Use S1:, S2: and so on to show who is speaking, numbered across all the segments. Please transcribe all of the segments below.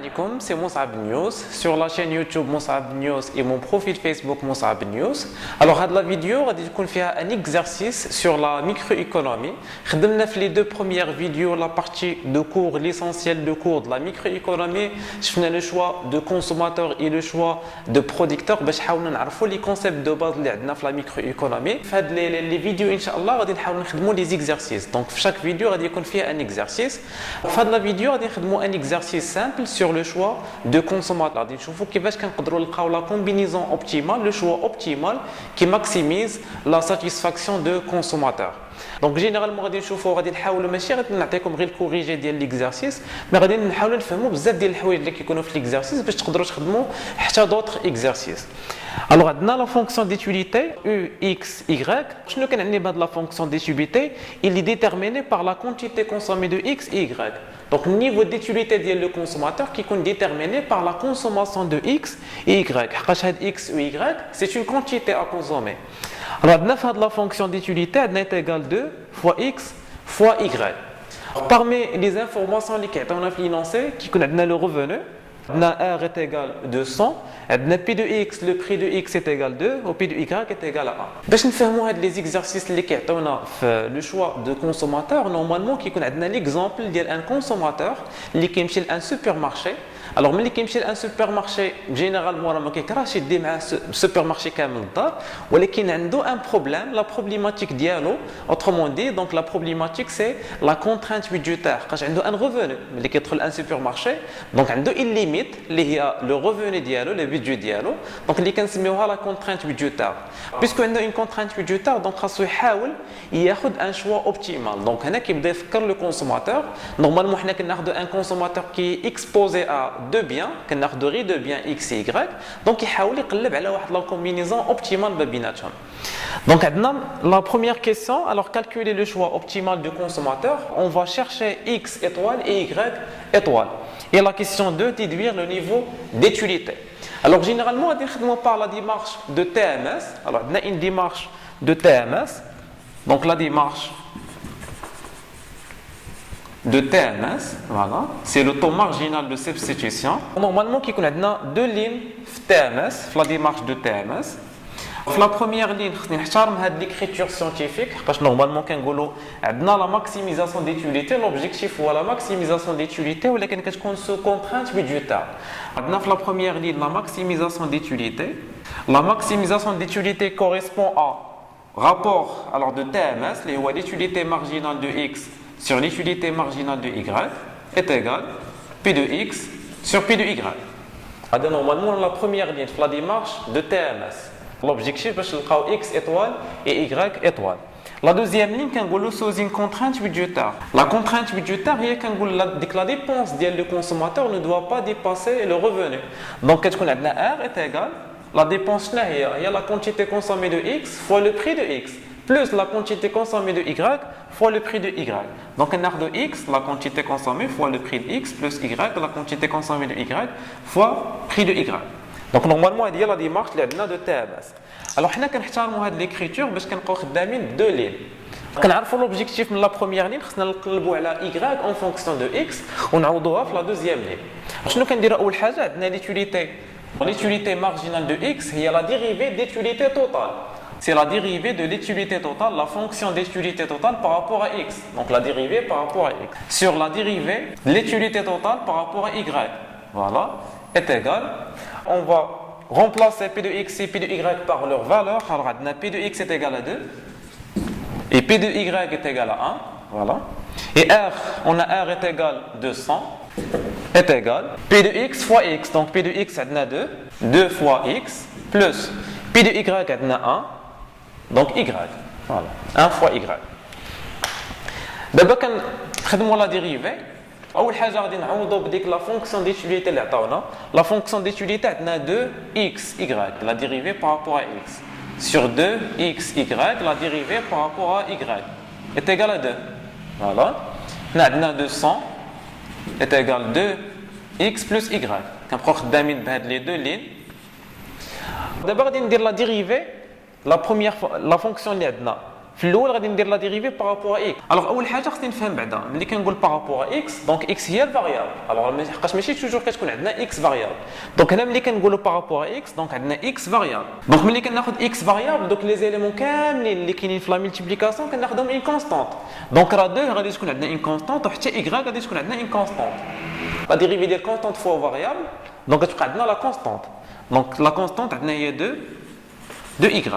S1: alaikum, c'est Moussab News sur la chaîne YouTube Moussab News et mon profil Facebook Moussab News. Alors, dans la vidéo, on va faire un exercice sur la microéconomie. On a fait les deux premières vidéos, la partie de cours, l'essentiel de cours de la microéconomie. Je fais le choix de consommateur et le choix de producteur. Je vais essayer les concepts de base de la microéconomie. Dans les vidéos, Inch'Allah, on va faire des exercices. Donc, chaque vidéo, on va faire un exercice. Dans la vidéo, on va faire un exercice simple sur le choix de consommateur. Il faut que la combinaison optimale, le choix optimal qui maximise la satisfaction de consommateur. Donc généralement غادي نشوفوا غادي نحاولوا ماشي غادي نعطيكم غير الكوريجي ديال ليكزارسيس مي غادي نحاولوا نفهموا بزاف ديال الحوايج اللي كيكونوا في ليكزارسيس باش تقدروا تخدموا حتى دوطخ اكزارسيس. الوغ عندنا لا فونكسيون ديتيليتي U X Y. شنو كنعني بهاد لا فونكسيون ديتيليتي اللي ديتيرميني بار لا كونتيتي كونسومي دو X et Y. Donc le niveau d'utilité du consommateur qui est déterminé par la consommation de X et Y. X ou Y, c'est une quantité à consommer. Alors, la fonction d'utilité est égale 2 fois X fois Y. Parmi les informations qui sont financées, qui connaissent le revenu, R est égal à 200, P de X, le prix de X est égal à 2, ou P de Y est égal à 1. Pour nous faire les exercices qui ont le choix de consommateur, normalement, qui connaissent l'exemple d'un consommateur qui est un supermarché. Alors, ملي كيمشي لان سوبرمارشي جينيرالمون راه ما كيكرهش يدي مع السوبرمارشي كامل الدار ولكن عنده ان بروبليم لا بروبليماتيك ديالو اوترومون دي دونك لا بروبليماتيك سي لا كونترانت بيدجيتير حيت عنده ان ريفوني ملي كيدخل ان سوبرمارشي دونك عنده ان ليميت اللي هي لو ريفوني ديالو لو بيدجي ديالو دونك اللي كنسميوها لا كونترانت بيدجيتير بيسكو عنده ان كونترانت بيدجيتير دونك خاصو يحاول ياخذ ان شوا اوبتيمال دونك هنا كيبدا يفكر لو كونسوماتور نورمالمون حنا كناخذوا ان كونسوماتور كي اكسبوزي ا deux biens, كناخذوا غير deux biens X et Y, donc يحاول يقلب على واحد لا combinaison optimale ما بيناتهم. Donc عندنا la première question, alors calculer le choix optimal du consommateur, on va chercher X étoile et Y étoile. Et la question 2, déduire le niveau d'utilité. Alors généralement, on dit par la démarche de TMS. Alors on a une démarche de TMS. Donc la démarche de TMS, voilà, c'est le taux marginal de substitution. Normalement, il y a deux lignes de TMS, la démarche de TMS. La première ligne, c'est l'écriture scientifique, parce que normalement, on a la maximisation d'utilité. L'objectif est la maximisation d'utilité, ou sous contrainte budgétaire. La première ligne, la maximisation d'utilité. La maximisation d'utilité correspond à rapport alors, de TMS, l'utilité marginale de X sur l'utilité marginale de Y est égal P de X sur P de Y. Normalement, la première ligne, la démarche de TMS. L'objectif, c'est X étoile et Y étoile. La deuxième ligne, c'est sous une contrainte budgétaire. La contrainte budgétaire, c'est que la dépense du consommateur ne doit pas dépasser le revenu. Donc, qu'est-ce qu'on a? R est égal, la dépense, il y a la quantité consommée de X fois le prix de X. Plus la quantité consommée de Y fois le prix de Y. Donc, un art de X, la quantité consommée fois le prix de X, plus Y, la quantité consommée de Y fois le prix de Y. Donc, normalement, il y a la démarche de TMS. Alors, nous avons l'écriture parce qu'on a deux lignes. Nous avons l'objectif de la première ligne, nous avons Y en fonction de X, on a la deuxième ligne. Ce que nous avons fait, l'utilité marginale de X, il y a la dérivée d'utilité totale. C'est la dérivée de l'utilité totale, la fonction d'utilité totale par rapport à X. Donc la dérivée par rapport à X. Sur la dérivée, l'utilité totale par rapport à Y. Voilà, est égal. On va remplacer P de X et P de Y par leur valeur. Alors P de X est égal à 2. Et P de Y est égal à 1. Voilà. Et R, on a R est égal à 200. Est égal. P de X fois X. Donc P de X est 2. 2 fois X. Plus P de Y est 1. Donc Y, voilà, 1 fois Y. D'abord, quand on la dérivée, la fonction d'utilité, la fonction d'utilité est 2xy, la dérivée par rapport à x. Sur 2xy, la dérivée par rapport à y est égale à 2. Voilà. On a 200 est égal à 2x plus y. Quand on prend les deux lignes, d'abord, on va dire la dérivée. La fonction liadna في الاول غادي ندير لا ديريفي بارابور اكس. الوغ اول حاجه خصني نفهم بعدا ملي كنقول بارابور اكس دونك اكس هي الفاريابل. الوغ حقاش ماشي توجور كتكون عندنا اكس فاريابل. دونك هنا ملي كنقولوا بارابور اكس دونك عندنا اكس فاريابل. دونك ملي كناخذ اكس فاريابل دوك لي زيليمون كاملين اللي كاينين في لا ملتيبليكاسيون كناخذهم ان كونستانت. دونك راه 2 غادي تكون عندنا ان كونستانت وحتى y غادي تكون عندنا ان كونستانت. لا ديريفي ديال كونستانت فوا فاريابل دونك غتبقى عندنا لا كونستانت. دونك لا كونستانت عندنا هي 2 y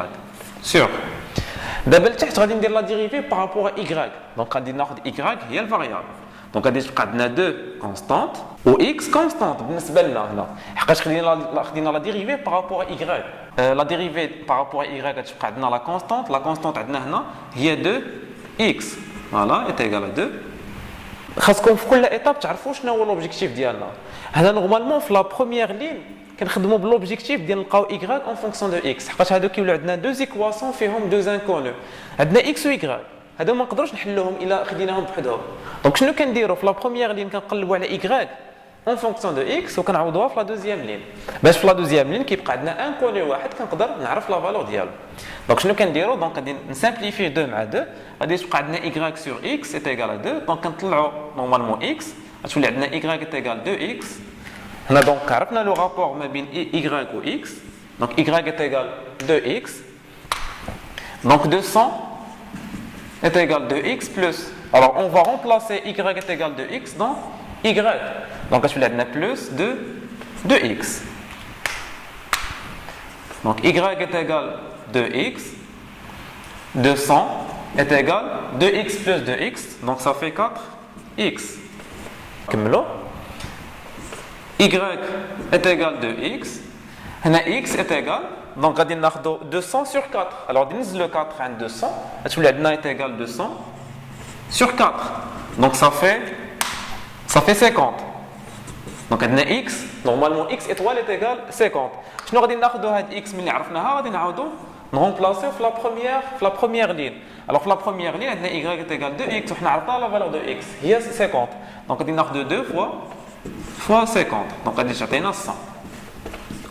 S1: سور. دابا لتحت غادي ندير لا ديريفي بارابور y دونك غادي ناخذ y هي الفاريابل. دونك غادي تبقى عندنا 2 كونستانت و x كونستانت بالنسبه لنا هنا حقاش خدينا لا ديريفي بارابور y. لا ديريفي بارابور y غتبقى عندنا لا كونستانت عندنا هنا هي 2 x فوالا ايت ايغال 2. خاصكم في كل ايطاب تعرفوا شنو هو لوبجيكتيف ديالنا. هنا نورمالمون في لا بروميير لين كنخدموا بلوبجيكتيف ديال نلقاو y اون فونكسيون دو x حقاش هادو كيولوا عندنا دو زيكواسيون فيهم دو انكونو. عندنا x و y هادو ما نقدروش نحلوهم الا خديناهم بوحدهم. دونك شنو كنديروا في لا بروميير لين كنقلبوا على y اون فونكسيون دو x وكنعوضوها في لا دوزيام لين باش في لا دوزيام لين كيبقى عندنا انكونو واحد كنقدر نعرف لا فالور ديالو. دونك شنو كنديروا دونك غادي نسامبليفي 2 مع 2 غادي تبقى عندنا y سور x ايت ايغال 2 دونك كنطلعوا نورمالمون x غتولي عندنا y ايت ايغال 2x. هنا دونك عرفنا لو رابور ما بين y و x دونك y est égal 2x donc 200 est égal 2x plus alors on va remplacer y est égal 2x dans y donc غتولي عندنا plus 2x donc y est égal 2x 200 est égal 2x plus 2x donc ça fait 4x. كملوا y est égal 2x هنا x est égal donc غادي ناخذوا 200 sur 4 alors غادي ننزلوا 4 عند 200 غتولي عندنا est égal 200 sur 4 donc ça fait 50 donc عندنا x normalement x étoile est égal 50. شنو غادي ناخذوا هاد x ملي عرفناها غادي نعاودوا نغومبلاسيو في لا بروميير لين. alors في لا بروميير لين عندنا y est égal 2x وحنا عرفنا لا فالور دو x هي 50 donc غادي ناخذوا 2 fois 50 donc غادي تعطينا 100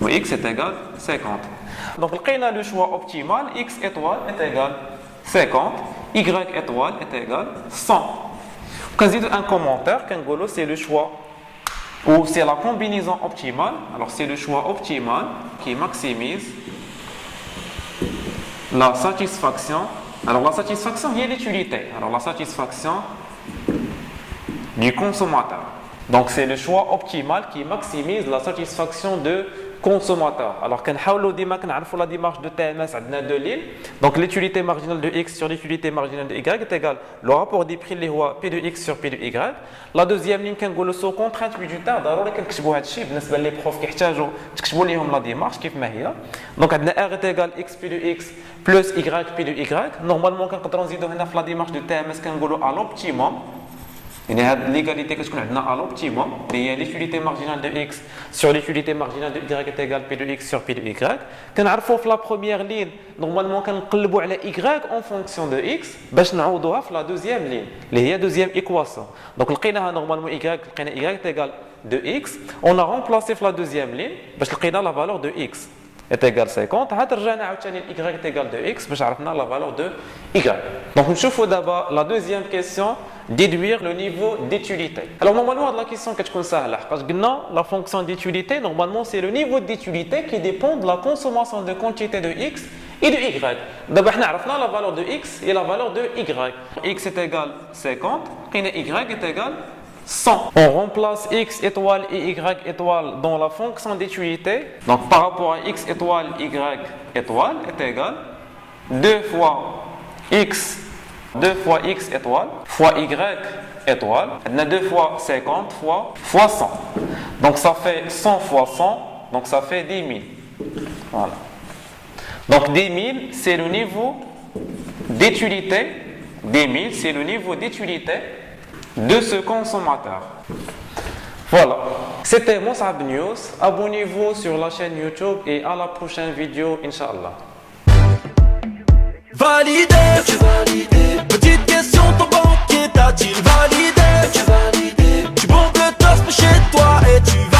S1: و x est égal 50. donc لقينا لو شوا اوبتيمال x étoile est égal 50 y étoile est égal 100. كنزيدو un commentaire كنقولوا c'est le choix ou c'est la combinaison optimale. alors c'est le choix optimal qui maximise la satisfaction. alors la satisfaction هي l'utilité. alors la satisfaction du consommateur. donc c'est le choix optimal qui maximise la satisfaction de consommateur. alors كنحاولوا ديما كنعرفوا لا ديمارش دو TMS عندنا دو لين donc l'utilité marginale de x sur l'utilité marginale de y est égal le rapport des prix اللي هو p de x sur p de y. لا دوزيام لين كنقولوا سو كونترانت بيجوتار ضروري كنكتبوا هذا الشيء بالنسبه لي بروف كيحتاجوا تكتبوا لهم لا ديمارش كيف ما هي. donc عندنا r est égal x p de x plus y p de y نورمالمون كنقدروا نزيدوا هنا في لا ديمارش دو TMS كنقولوا à l'optimum يعني هاد ليغاليتي كتكون عندنا à l'optimum اللي هي l'utilité marginale de x sur l'utilité marginale de y est égal p de x sur p de y. كنعرفوا في لا بروميير لين نورمالمون كنقلبوا على y en fonction de x باش نعوضوها في لا دوزيام لين اللي هي دوزيام ايكواسيون. دونك لقيناها نورمالمون لقينا y est égal 2x on a remplacé في لا دوزيام لين باش لقينا لا فالور دو x est égal 50 عاد رجعنا عاوتاني y est égal 2x باش عرفنا لا فالور دو y. دونك نشوفوا دابا لا دوزيام كيسيون déduire le niveau d'utilité. alors normalement la question كتكون سهله حقاش قلنا la fonction d'utilité normalement c'est le niveau d'utilité qui dépend de la consommation de quantité de x et de y. دابا حنا عرفنا la valeur de x et la valeur de y. x est égal 50 لقينا y est égal 100. on remplace x étoile et y étoile dans la fonction d'utilité. donc par rapport à x étoile y étoile est égal 2 fois x 2 fois x étoile fois y étoile. On a 2 fois 50 fois 100. Donc ça fait 100 fois 100, donc ça fait 10 000. Voilà. Donc 10 000, c'est le niveau d'utilité. 10 000, c'est le niveau d'utilité de ce consommateur. Voilà. C'était Moussab News. Abonnez-vous sur la chaîne YouTube et à la prochaine vidéo, Inch'Allah.
S2: Validé, tu validé. Petite question, ton banquier t'a-t-il validé? Tu validé. Tu banques le torse chez toi et tu valides.